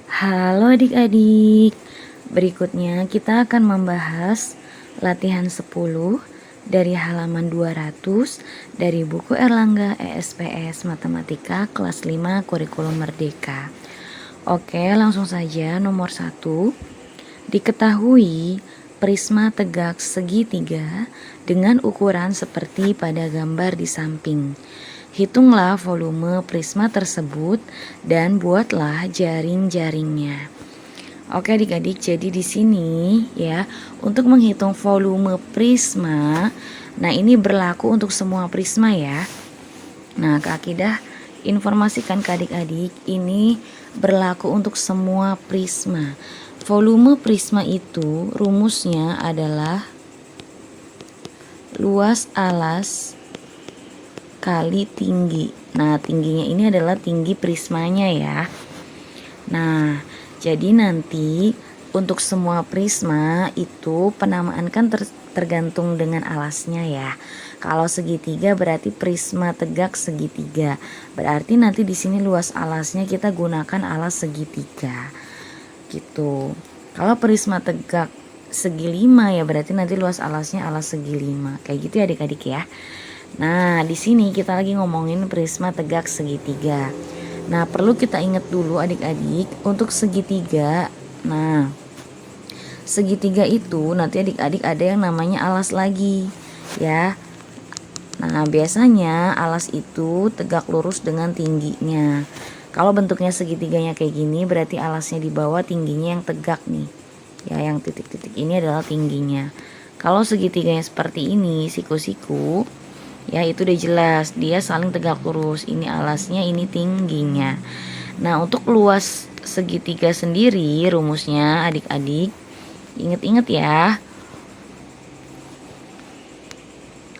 Halo adik-adik, berikutnya kita akan membahas latihan 10 dari halaman 200 dari buku Erlangga ESPS Matematika kelas 5 Kurikulum Merdeka. Oke, langsung saja nomor 1. Diketahui prisma tegak segitiga dengan ukuran seperti pada gambar di samping. Hitunglah volume prisma tersebut dan buatlah jaring-jaringnya. Oke adik-adik, jadi di sini ya, untuk menghitung volume prisma, nah ini berlaku untuk semua prisma ya. Nah, Kak Akidah informasikan ke adik-adik, ini berlaku untuk semua prisma. Volume prisma itu rumusnya adalah luas alas kali tinggi. Nah, tingginya ini adalah tinggi prismanya ya. Nah, jadi nanti untuk semua prisma itu penamaan kan tergantung dengan alasnya ya. Kalau segitiga berarti prisma tegak segitiga. Berarti nanti di sini luas alasnya kita gunakan alas segitiga. Gitu. Kalau prisma tegak segi 5 ya berarti nanti luas alasnya alas segi 5. Kayak gitu ya adik-adik ya. Nah, di sini kita lagi ngomongin prisma tegak segitiga. Nah, perlu kita ingat dulu adik-adik untuk segitiga. Nah, segitiga itu nanti adik-adik ada yang namanya alas lagi, ya. Nah, biasanya alas itu tegak lurus dengan tingginya. Kalau bentuknya segitiganya kayak gini, berarti alasnya di bawah, tingginya yang tegak nih. Ya, yang titik-titik ini adalah tingginya. Kalau segitiganya seperti ini, siku-siku, ya itu udah jelas dia saling tegak lurus, ini alasnya ini tingginya. Nah, untuk luas segitiga sendiri rumusnya adik-adik inget-inget ya,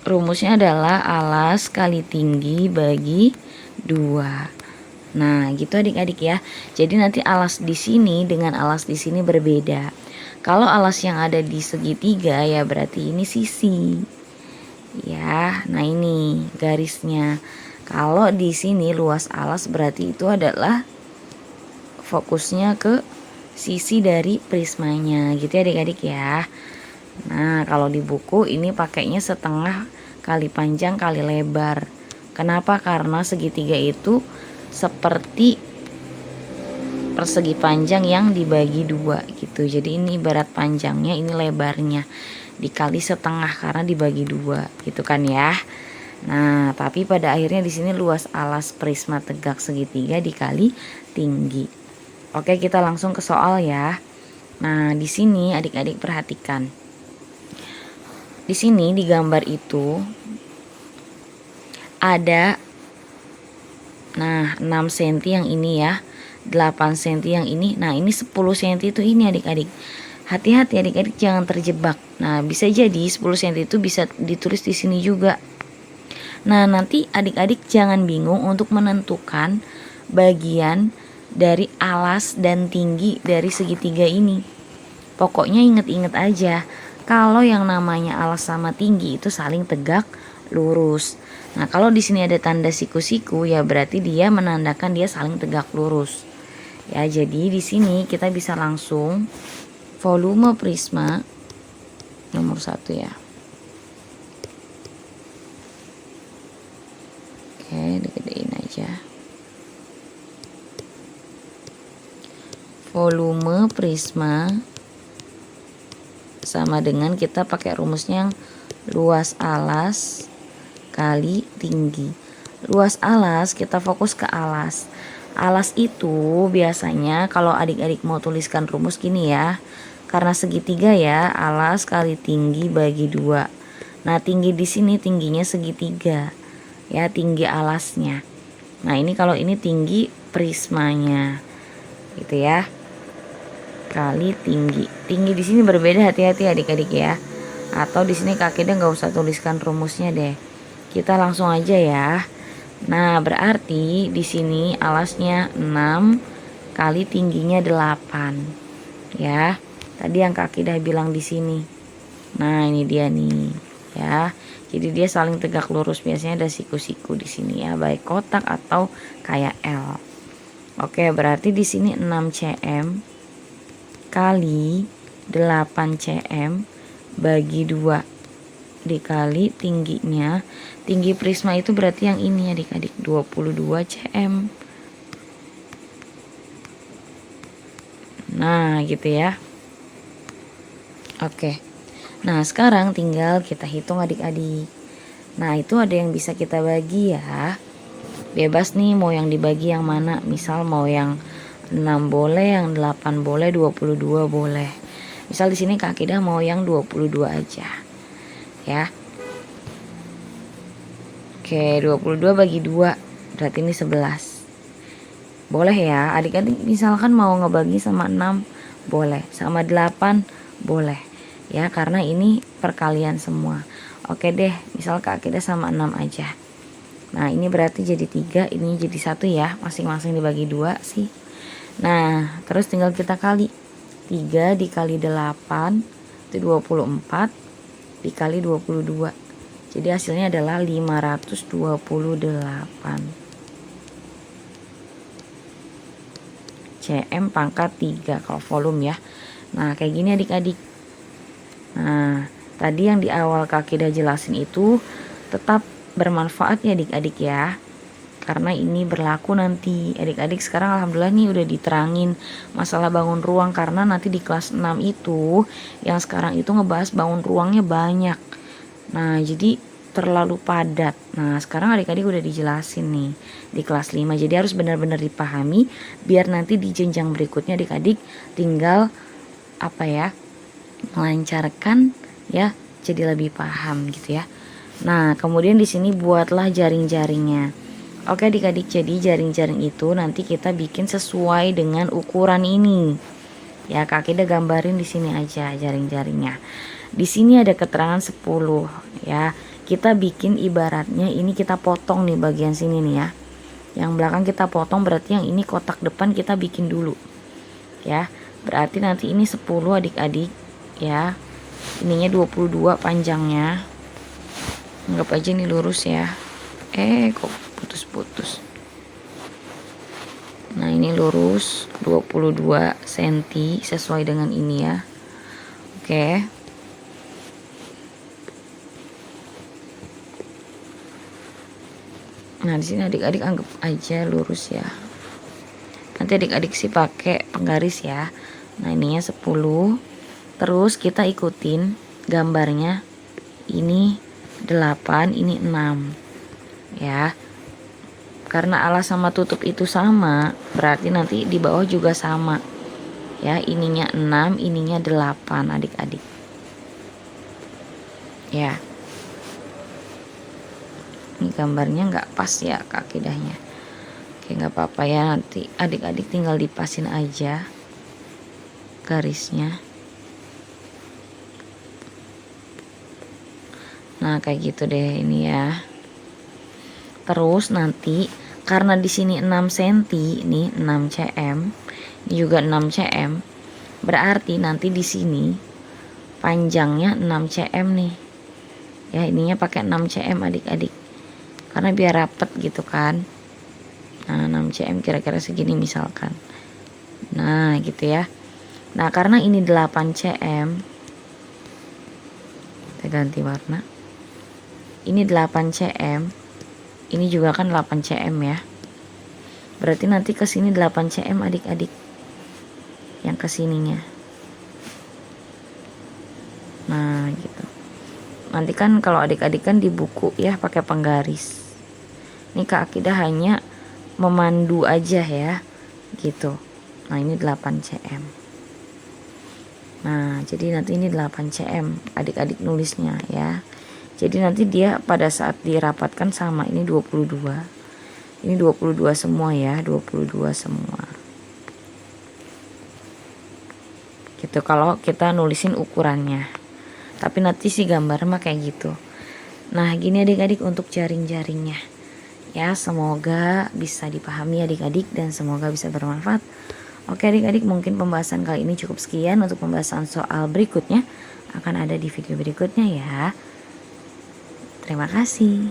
rumusnya adalah alas kali tinggi bagi 2. Nah gitu adik-adik ya. Jadi nanti alas di sini dengan alas di sini berbeda. Kalau alas yang ada di segitiga ya berarti ini sisi ya. Nah ini garisnya. Kalau di sini luas alas berarti itu adalah fokusnya ke sisi dari prismanya gitu ya adik-adik ya. Nah kalau di buku ini pakainya setengah kali panjang kali lebar. Kenapa? Karena segitiga itu seperti persegi panjang yang dibagi 2 gitu. Jadi ini ibarat panjangnya, ini lebarnya dikali setengah karena dibagi 2 gitu kan ya. Nah, tapi pada akhirnya di sini luas alas prisma tegak segitiga dikali tinggi. Oke, kita langsung ke soal ya. Nah, di sini adik-adik perhatikan. Di sini di gambar itu ada 6 cm yang ini ya, 8 cm yang ini. Nah, ini 10 cm itu ini adik-adik. Hati-hati adik-adik jangan terjebak. Nah, bisa jadi 10 cm itu bisa ditulis di sini juga. Nah, nanti adik-adik jangan bingung untuk menentukan bagian dari alas dan tinggi dari segitiga ini. Pokoknya inget-inget aja, kalau yang namanya alas sama tinggi itu saling tegak lurus. Nah, kalau di sini ada tanda siku-siku ya berarti dia menandakan dia saling tegak lurus. Ya, jadi di sini kita bisa langsung volume prisma nomor 1 ya. Oke, digedein aja. Volume prisma sama dengan kita pakai rumusnya yang luas alas kali tinggi. Luas alas kita fokus ke alas. Alas itu biasanya kalau adik-adik mau tuliskan rumus gini ya. Karena segitiga ya, alas kali tinggi bagi 2. Nah, tinggi di sini tingginya segitiga. Ya, tinggi alasnya. Nah, ini kalau ini tinggi prismanya. Gitu ya. Kali tinggi. Tinggi di sini berbeda, hati-hati adik-adik ya. Atau di sini Kak Ida nggak usah tuliskan rumusnya deh. Kita langsung aja ya. Nah, berarti di sini alasnya 6 kali tingginya 8. Ya. Tadi yang Kak Ida bilang di sini. Nah, ini dia nih, ya. Jadi dia saling tegak lurus, biasanya ada siku-siku di sini ya, baik kotak atau kayak L. Oke, berarti di sini 6 cm kali 8 cm bagi 2 dikali tingginya. Tinggi prisma itu berarti yang ini adik-adik, 22 cm. Nah, gitu ya. Oke. Nah, sekarang tinggal kita hitung adik-adik. Nah, itu ada yang bisa kita bagi ya. Bebas nih mau yang dibagi yang mana. Misal mau yang 6 boleh, yang 8 boleh, 22 boleh. Misal di sini Kak Akidah mau yang 22 aja. Ya. Oke, 22 bagi 2 berarti ini 11. Boleh ya, adik-adik misalkan mau ngebagi sama 6 boleh, sama 8 boleh. Ya, karena ini perkalian semua. Oke deh, misal Kak Akidah sama 6 aja. Nah, ini berarti jadi 3, ini jadi 1 ya, masing-masing dibagi 2 sih. Nah, terus tinggal kita kali. 3 dikali 8 itu 24 dikali 22. Jadi hasilnya adalah 528 cm pangkat 3 kalau volume ya. Nah, kayak gini adik-adik. Nah, tadi yang di awal Kak Akidah jelasin itu tetap bermanfaat ya adik-adik ya. Karena ini berlaku nanti. Adik-adik sekarang alhamdulillah nih udah diterangin masalah bangun ruang, karena nanti di kelas 6 itu yang sekarang itu ngebahas bangun ruangnya banyak. Nah, jadi terlalu padat. Nah, sekarang adik-adik udah dijelasin nih di kelas 5. Jadi harus benar-benar dipahami biar nanti di jenjang berikutnya adik-adik tinggal apa ya? Melancarkan ya, jadi lebih paham gitu ya. Nah, kemudian di sini buatlah jaring-jaringnya. Oke adik-adik, jadi jaring-jaring itu nanti kita bikin sesuai dengan ukuran ini. Ya, Kak Akidah gambarin di sini aja jaring-jaringnya. Di sini ada keterangan 10 ya. Kita bikin ibaratnya ini kita potong nih bagian sini nih ya. Yang belakang kita potong, berarti yang ini kotak depan kita bikin dulu. Ya. Berarti nanti ini 10 adik-adik ya. Ininya 22 panjangnya. Anggap aja ini lurus ya. Kok putus-putus. Nah, ini lurus 22 cm sesuai dengan ini ya. Oke. Nah, di sini adik-adik anggap aja lurus ya. Nanti adik-adik sih pakai penggaris ya. Nah, ininya 10. Terus kita ikutin gambarnya. Ini 8, ini 6. Ya. Karena alas sama tutup itu sama, berarti nanti di bawah juga sama. Ya, ininya 6, ininya 8 adik-adik. Ya. Ini gambarnya nggak pas ya Kak Akidahnya. Oke, nggak apa-apa ya, nanti adik-adik tinggal dipasin aja garisnya. Nah, kayak gitu deh ini ya. Terus nanti karena di sini 6 cm, ini 6 cm, ini juga 6 cm. Berarti nanti di sini panjangnya 6 cm nih. Ya, ininya pakai 6 cm adik-adik. Karena biar rapet gitu kan. Nah, 6 cm kira-kira segini misalkan. Nah, gitu ya. Nah, karena ini 8 cm. Kita ganti warna. Ini 8 cm. Ini juga kan 8 cm ya. Berarti nanti ke sini 8 cm adik-adik. Yang kesininya. Nah, gitu. Nanti kan kalau adik-adik kan di buku ya pakai penggaris. Ini Kak Akidah hanya memandu aja ya. Gitu. Nah, ini 8 cm. Nah, jadi nanti ini 8 cm adik-adik nulisnya ya. Jadi nanti dia pada saat dirapatkan sama, ini 22. Ini 22 semua ya, 22 semua. Gitu kalau kita nulisin ukurannya. Tapi nanti sih gambar mah kayak gitu. Nah, gini adik-adik untuk jaring-jaringnya. Ya, semoga bisa dipahami adik-adik dan semoga bisa bermanfaat. Oke adik-adik, mungkin pembahasan kali ini cukup sekian. Untuk pembahasan soal berikutnya akan ada di video berikutnya ya. Terima kasih.